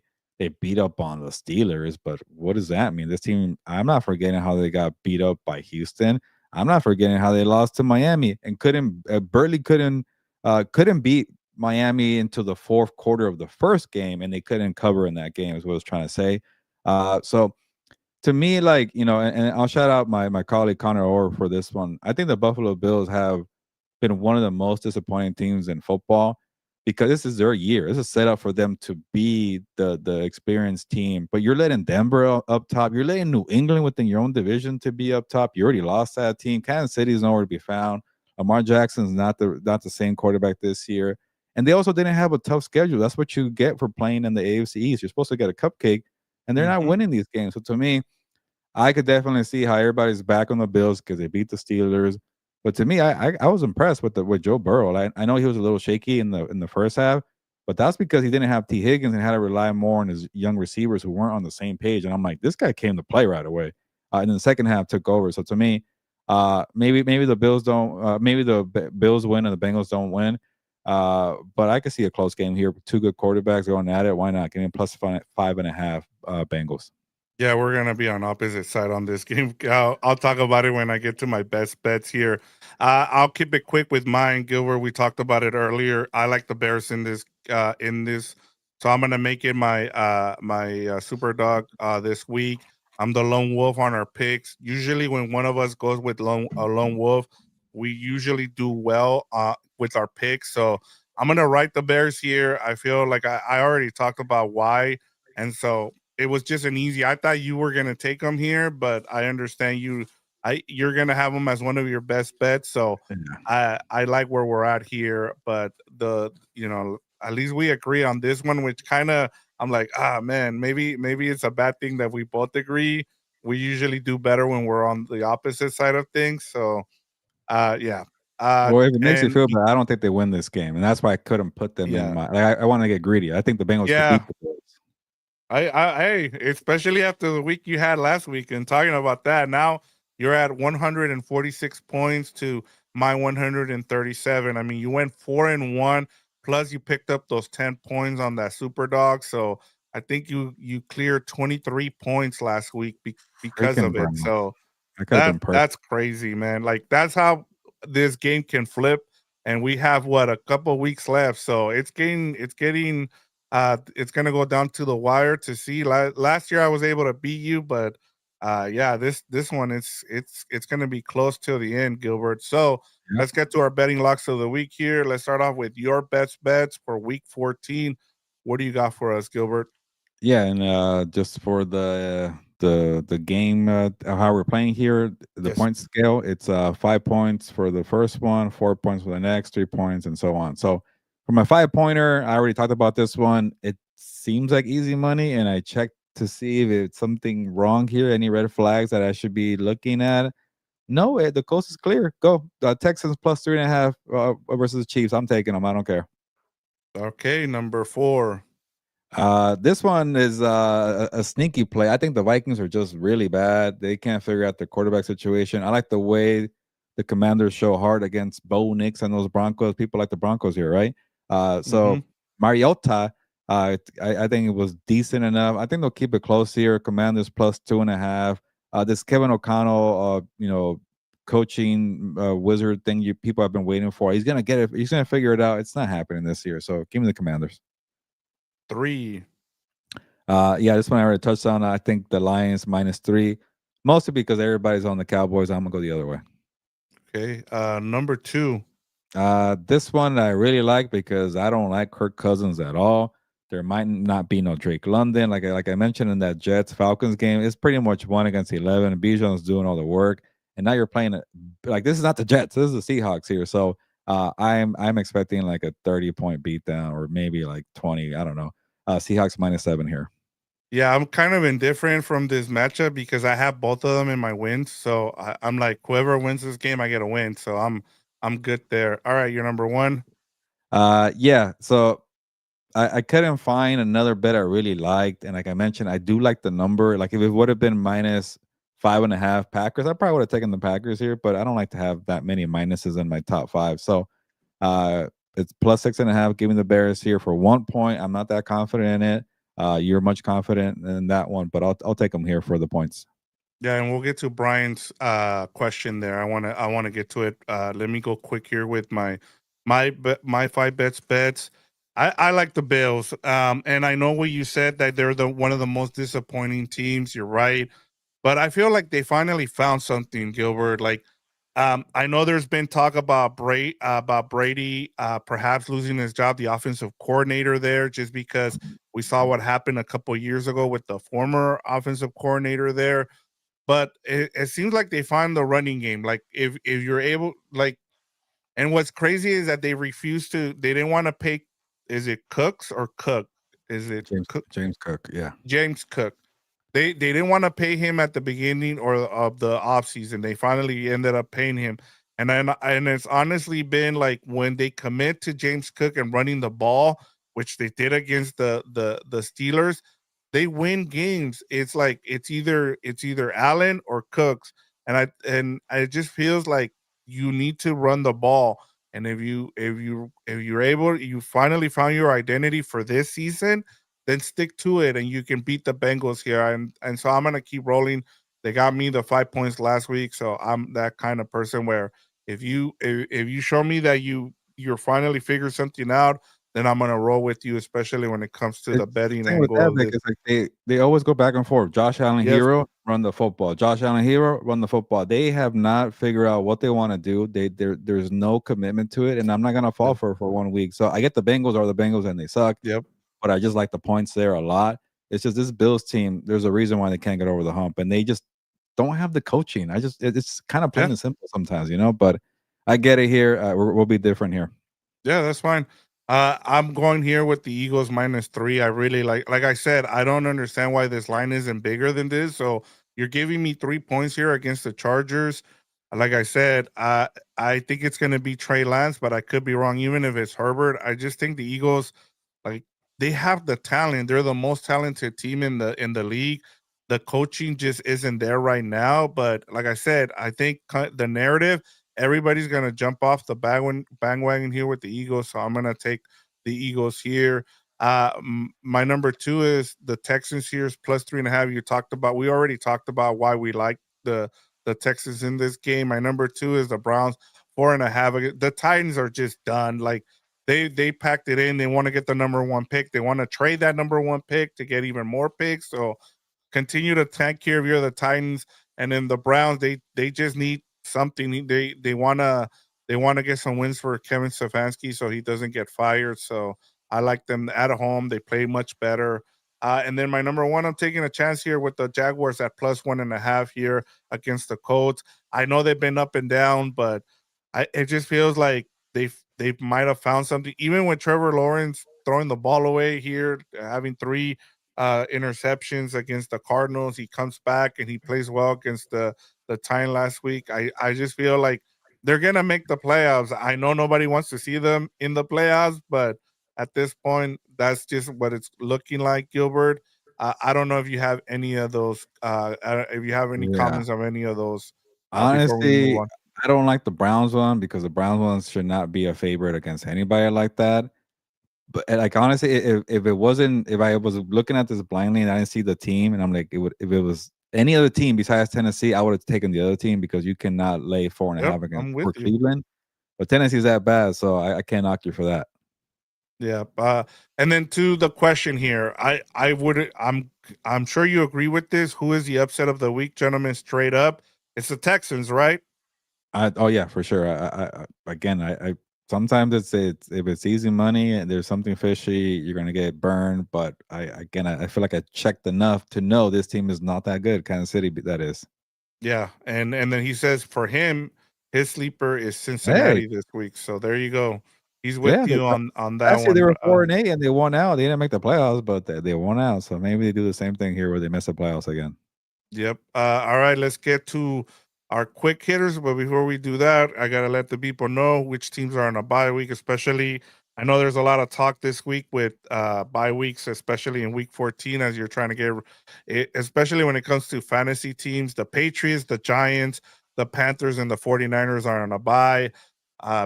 beat up on the Steelers, but what does that mean? This team, I'm not forgetting how they got beat up by Houston. I'm not forgetting how they lost to Miami and couldn't beat Miami into the fourth quarter of the first game, and they couldn't cover in that game. Is what I was trying to say. So to me, like, and I'll shout out my colleague Connor Orr for this one. I think the Buffalo Bills have been one of the most disappointing teams in football because this is their year. This is set up for them to be the experienced team. But you're letting Denver up top. You're letting New England within your own division to be up top. You already lost that team. Kansas City is nowhere to be found. Lamar Jackson's not the same quarterback this year. And they also didn't have a tough schedule. That's what you get for playing in the AFC East. You're supposed to get a cupcake, and they're not Hmm. winning these games. So to me, I could definitely see how everybody's back on the Bills because they beat the Steelers. But to me, I was impressed with Joe Burrow. I know he was a little shaky in the first half, but that's because he didn't have T Higgins and had to rely more on his young receivers who weren't on the same page. And I'm like, this guy came to play right away. And then the second half took over. So to me, maybe the Bills don't. Maybe the Bills win and the Bengals don't win. But I could see a close game here. Two good quarterbacks going at it. Why not? Give me plus 5.5 Bengals. Yeah, we're gonna be on opposite side on this game. I'll talk about it when I get to my best bets here. I'll keep it quick with mine, Gilbert. We talked about it earlier. I like the Bears in this, so I'm gonna make it my super dog this week. I'm the lone wolf on our picks. Usually, when one of us goes with a lone wolf, we usually do well with our picks. So I'm gonna write the Bears here. I feel like I already talked about why, and so it was just an easy. I thought you were gonna take them here, but I understand you. You're gonna have them as one of your best bets. So I like where we're at here, but at least we agree on this one, which kind of I'm like, man, maybe it's a bad thing that we both agree. We usually do better when we're on the opposite side of things. So yeah. Well, if it makes you And feel bad, I don't think they win this game, and that's why I couldn't put them in yeah, my. Like, I want to get greedy. I think the Bengals could yeah. beat the Bills. Hey, especially after the week you had last week, and talking about that, now you're at 146 points to my 137. I mean, you went 4-1, plus you picked up those 10 points on that super dog. So I think you cleared 23 points last week because Freaking of it. Browns! So I could have that been perfect. that's crazy, man. Like that's how this game can flip. And we have what, a couple weeks left, so it's gonna go down to the wire to see. Last year I was able to beat you, but yeah, this one it's gonna be close till the end, Gilbert. So Yeah. let's get to our betting locks of the week here. Let's start off with your best bets for week 14. What do you got for us, Gilbert? Yeah, and just for the game, how we're playing here, the Yes. point scale, it's 5 points for the first one, 4 points for the next, 3 points, and so on. So for my 5 pointer, I already talked about this one. It seems like easy money, and I checked to see if it's something wrong here, any red flags that I should be looking at. No, the coast is clear. Go Texans plus 3.5 versus the Chiefs. I'm taking them. I don't care. Okay, number 4. This one is a sneaky play. I think the Vikings are just really bad. They can't figure out their quarterback situation. I like the way the Commanders show hard against Bo Nix and those Broncos. People like the Broncos here, right? Mm-hmm. So Mariota, I think it was decent enough. I think they'll keep it close here. Commanders plus 2.5. this Kevin O'Connell, coaching wizard thing you people have been waiting for. He's gonna get it. He's gonna figure it out. It's not happening this year. So give me the Commanders. 3. Yeah, this one I already touched on. I think the Lions -3, mostly because everybody's on the Cowboys. I'm gonna go the other way. Okay. Number 2. This one I really like because I don't like Kirk Cousins at all. There might not be no Drake London, like I mentioned in that Jets Falcons game. It's pretty much 1 against 11. Bijan's doing all the work, and now you're playing it like this is not the Jets. This is the Seahawks here. So I'm expecting like a 30-point beatdown or maybe like 20. I don't know. Seahawks -7 here. Yeah, I'm kind of indifferent from this matchup because I have both of them in my wins. So I'm like, whoever wins this game, I get a win. So I'm good there. All right, you're number 1. Yeah. So I couldn't find another bet I really liked, and like I mentioned, I do like the number. Like if it would have been -5.5 Packers, I probably would have taken the Packers here, but I don't like to have that many minuses in my top five. So it's +6.5. Give me the Bears here for 1 point. I'm not that confident in it. You're much confident in that one, but I'll take them here for the points. Yeah, and we'll get to Brian's question there. I want to get to it. Let me go quick here with my 5 bets. I like the Bills. And I know what you said that they're the one of the most disappointing teams. You're right. But I feel like they finally found something, Gilbert. Like I know there's been talk about Brady perhaps losing his job, the offensive coordinator there, just because we saw what happened a couple years ago with the former offensive coordinator there, but it seems like they find the running game. Like if you're able, like, and what's crazy is that they refuse to. They didn't want to pay. Is it Cooks or Cook? Is it James Cook, yeah. James Cook? They didn't want to pay him at the beginning or of the offseason. They finally ended up paying him. And it's honestly been like when they commit to James Cook and running the ball, which they did against the Steelers, they win games. It's like it's either Allen or Cooks. And it just feels like you need to run the ball. And if you're able, you finally found your identity for this season, then stick to it and you can beat the Bengals here. And so I'm gonna keep rolling. They got me the 5 points last week, so I'm that kind of person where if you show me that you're finally figured something out, then I'm gonna roll with you, especially when it comes to the It's the betting thing with angle that, of Vic, this. is like they always go back and forth. Josh Allen Yes, hero, run the football. Josh Allen hero, run the football. They have not figured out what they want to do. There's no commitment to it, and I'm not gonna fall yeah, for 1 week. So I get the Bengals are the Bengals and they suck, yep, but I just like the points there a lot. It's just this Bills team. There's a reason why they can't get over the hump, and they just don't have the coaching. It's kind of plain yeah. and simple sometimes. But I get it here. We'll be different here. Yeah, that's fine. I'm going here with the Eagles -3. I really like I said, I don't understand why this line isn't bigger than this. So you're giving me 3 points here against the Chargers. Like I said, I think it's going to be Trey Lance, but I could be wrong. Even if it's Herbert, I just think the Eagles, like, they have the talent. They're the most talented team in the league. The coaching just isn't there right now. But like I said, I think the narrative, everybody's gonna jump off the bandwagon here with the Eagles. So I'm gonna take the Eagles here. My number 2 is the Texans here is +3.5. We already talked about why we like the Texans in this game. My number 2 is the Browns 4.5. The Titans are just done. Like they packed it in. They want to get the number 1 pick. They want to trade that number 1 pick to get even more picks. So continue to tank care of the Titans, and then the Browns. They just need something. They wanna get some wins for Kevin Stefanski so he doesn't get fired. So I like them at home. They play much better. And then my number 1, I'm taking a chance here with the Jaguars at +1.5 here against the Colts. I know they've been up and down, but it just feels like they might have found something. Even with Trevor Lawrence throwing the ball away here, having 3 interceptions against the Cardinals, he comes back and he plays well against the Titans last week. I just feel like they're gonna make the playoffs. I know nobody wants to see them in the playoffs, but at this point, that's just what it's looking like, Gilbert. I don't know if you have any of those. If you have any Yeah. comments on any of those before we move Honestly, on. I don't like the Browns one because the Browns ones should not be a favorite against anybody like that. But like honestly, if it wasn't, if I was looking at this blindly and I didn't see the team, and I'm like, if it was Any other team besides Tennessee, I would have taken the other team because you cannot lay 4.5 Yep, against I'm for with you. Cleveland. But Tennessee's that bad, so I can't knock you for that. Yeah. And then to the question here, I would I'm sure you agree with this. Who is the upset of the week, gentlemen? Straight up, it's the Texans, right? Oh yeah, for sure. Again, I sometimes it's if it's easy money and there's something fishy, you're gonna get burned. But I feel like I checked enough to know this team is not that good. Kansas City, that is. Yeah, and then he says for him, his sleeper is Hey, Cincinnati this week. So there you go. He's with yeah, you on that last year they one. were 4-8 and they won out. They didn't make the playoffs, but they won out. So maybe they do the same thing here where they miss the playoffs again. Yep. All right, let's get to our quick hitters. But before we do that, I gotta let the people know which teams are on a bye week. Especially, I know there's a lot of talk this week with bye weeks, especially in week 14, as you're trying to get, especially when it comes to fantasy teams. The Patriots, the Giants, the Panthers, and the 49ers are on a bye.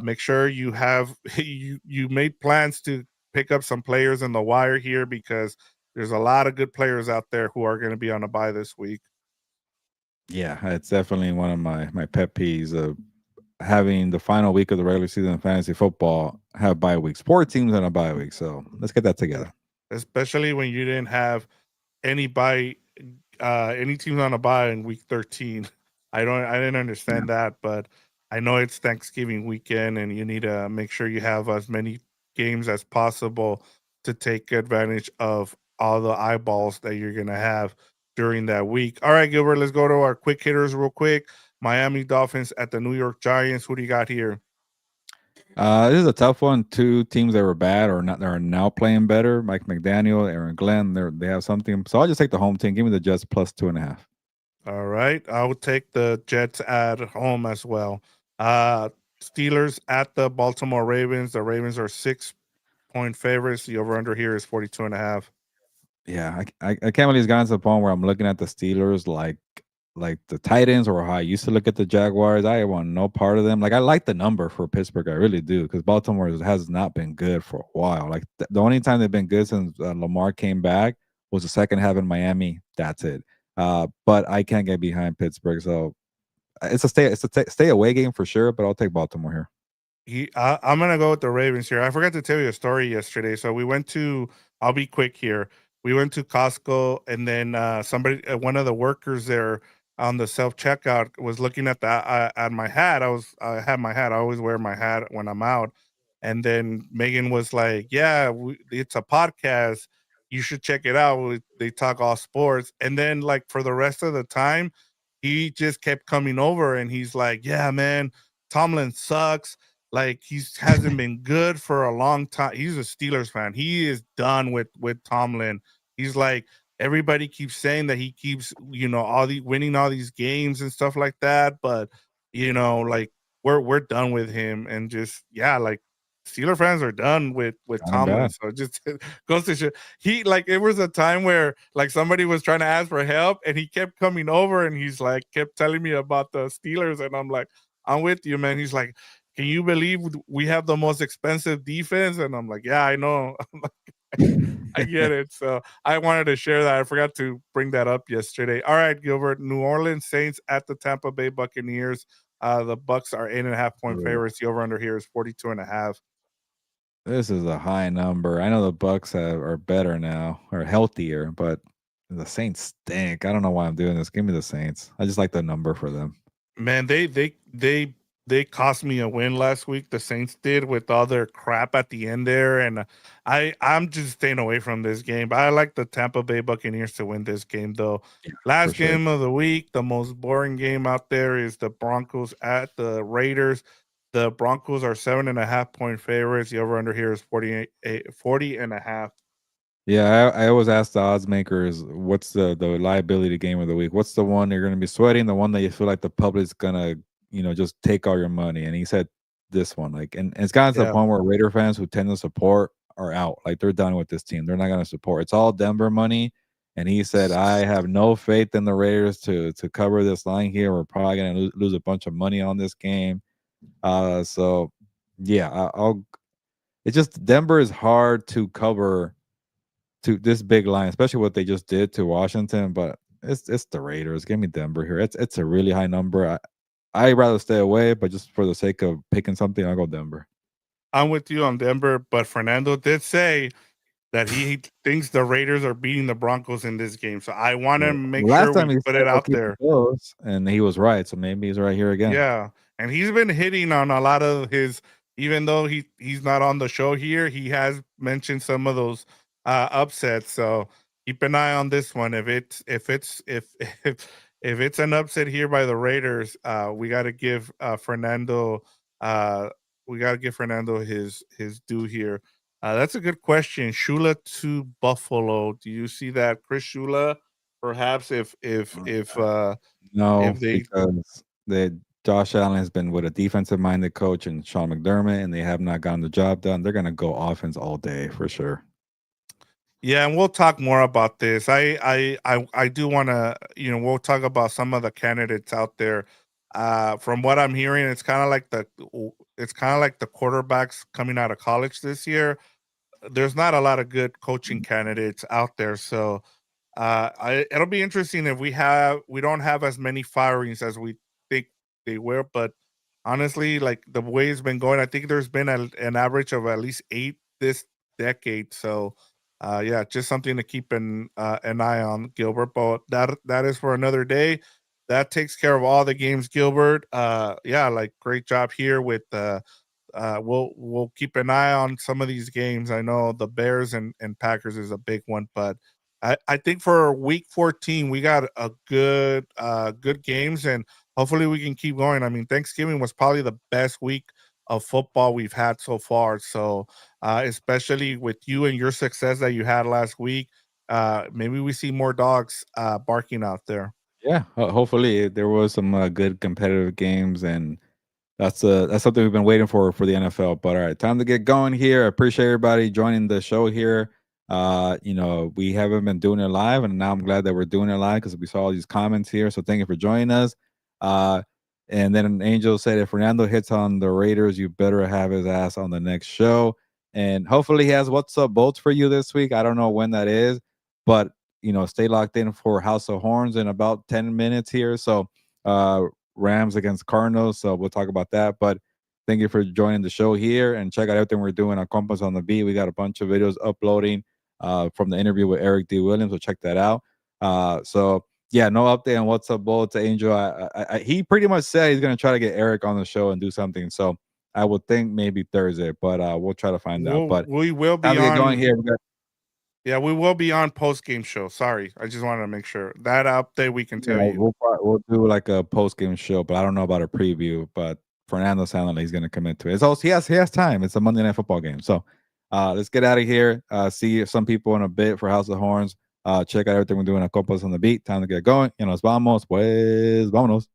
Make sure you have you made plans to pick up some players in the wire here because there's a lot of good players out there who are going to be on a bye this week. Yeah, it's definitely one of my pet peeves of having the final week of the regular season in fantasy football have bye weeks. 4 teams on a bye week. So let's get that Yeah. together. Especially when you didn't have any bye any teams on a bye in week 13. I didn't Yeah. understand that, but I know it's Thanksgiving weekend and you need to make sure you have as many games as possible to take advantage of all the eyeballs that you're going to have during that week. All right, Gilbert, let's go to our quick hitters real quick. Miami Dolphins at the New York Giants. Who do you got here? This is a tough one. 2 teams that were bad or not, they're now playing better. Mike McDaniel, Aaron Glenn, they have something. So I'll just take the home team. Give me the Jets plus 2.5. All right. I would take the Jets at home as well. Uh Steelers at the Baltimore Ravens. The Ravens are 6-point favorites. The over under here is 42 and a half. Yeah, I can't believe it's gotten to the point where I'm looking at the Steelers like the Titans or how I used to look at the Jaguars. I want no part of them. Like I like the number for Pittsburgh, I really do, because Baltimore has not been good for a while. Like the only time they've been good since Lamar came back was the second half in Miami. That's it. But I can't get behind Pittsburgh, so stay away game for sure. But I'll take Baltimore here. I'm gonna go with the Ravens here. I forgot to tell you a story yesterday. So we went to. I'll be quick here. We went to Costco, and then somebody, one of the workers there on the self checkout, was looking at the at my hat. I had my hat. I always wear my hat when I'm out. And then Megan was like, "Yeah, it's a podcast. You should check it out. They talk all sports." And then like for the rest of the time, he just kept coming over, and he's like, "Yeah, man, Tomlin sucks." Like he's hasn't been good for a long time. He's a Steelers fan. He is done with Tomlin. He's like everybody keeps saying that he keeps all the winning all these games and stuff like that, but like we're done with him and just yeah, like Steeler fans are done with Got him Tomlin. bad. So it just goes to show he like it was a time where like somebody was trying to ask for help and he kept coming over and he's like kept telling me about the Steelers and I'm like I'm with you, man. He's like, can you believe we have the most expensive defense? And I'm like, yeah, I know. I get it. So I wanted to share that. I forgot to bring that up yesterday. All right, Gilbert. New Orleans Saints at the Tampa Bay Buccaneers. The Bucks are 8.5-point Ooh, favorites. The over under here is 42 and a half. this is a high number. I know the Bucks are better now or healthier, but the Saints stink. I don't know why I'm doing this. Give me the Saints. I just like the number for them. Man, they cost me a win last week. The Saints did with all their crap at the end there, and I'm just staying away from this game. But I like the Tampa Bay Buccaneers to win this game, though. Yeah, for Last sure. game of the week, the most boring game out there is the Broncos at the Raiders. The Broncos are 7.5-point favorites. The over under here is 40 and a half. Yeah, I always ask the odds makers, what's the liability game of the week? What's the one you're gonna be sweating? The one that you feel like the public's gonna, just take all your money. And he said this one, like, and it's gotten to the Yeah. point where Raider fans who tend to support are out. Like they're done with this team. They're not gonna support. It's all Denver money. And he said, I have no faith in the Raiders to cover this line here. We're probably gonna lose a bunch of money on this game. So yeah, I'll. It's just Denver is hard to cover to this big line, especially what they just did to Washington. But It's the Raiders. Give me Denver here. It's a really high number. I'd rather stay away, but just for the sake of picking something, I'll go Denver. I'm with you on Denver, but Fernando did say that he thinks the Raiders are beating the Broncos in this game. So I want to Well, make last sure time we he put said it I'll out keep it there. close, and he was right. So maybe he's right here again. Yeah, and he's been hitting on a lot of his. Even though he's not on the show here, he has mentioned some of those upsets. So keep an eye on this one. If it's an upset here by the Raiders, we got to give Fernando uh, his due here. That's a good question. Shula to Buffalo. Do you see that, Chris Shula? Perhaps No, if they because Josh Allen has been with a defensive-minded coach and Sean McDermott, and they have not gotten the job done. They're gonna go offense all day for sure. Yeah, and we'll talk more about this. I do want to, we'll talk about some of the candidates out there. From what I'm hearing, it's kind of like the quarterbacks coming out of college this year. There's not a lot of good coaching candidates out there, so it'll be interesting if we don't have as many firings as we think they will. But honestly, like the way it's been going, I think there's been an average of at least 8 this decade. So yeah, just something to keep an eye on, Gilbert. But that is for another day. That takes care of all the games, Gilbert. Yeah, like great job here with we'll keep an eye on some of these games. I know the Bears and Packers is a big one, but I think for week 14 we got a good games, and hopefully we can keep going. I mean, Thanksgiving was probably the best week of football we've had so far. So especially with you and your success that you had last week, maybe we see more dogs barking out there. Yeah, hopefully there was some good competitive games, and that's something we've been waiting for the NFL. But all right, time to get going here. I appreciate everybody joining the show here. We haven't been doing it live, and now I'm glad that we're doing it live because we saw all these comments here. So thank you for joining us. Uh, and then Angel said, if Fernando hits on the Raiders, you better have his ass on the next show. And hopefully he has what's up bolts for you this week. I don't know when that is, but stay locked in for House of Horns in about 10 minutes here. So Rams against Cardinals. So we'll talk about that. But thank you for joining the show here, and check out everything we're doing on Compass on the Beat. We got a bunch of videos uploading from the interview with Eric D. Williams. So check that out. So yeah, no update on what's up, Bull to Angel. He pretty much said he's gonna try to get Eric on the show and do something. So I would think maybe Thursday, but we'll try to find out. But We will time be to get going on. here. Yeah, we will be on post game show. Sorry, I just wanted to make sure that update we can tell Yeah, you. we'll do like a post game show, but I don't know about a preview. But Fernando sounded like he's going to commit to it. It's also he has time. It's a Monday Night Football game, so let's get out of here. See some people in a bit for House of Horns. Check out everything we're doing at Copas on the Beat. Time to get going. Nos vamos, pues, vámonos.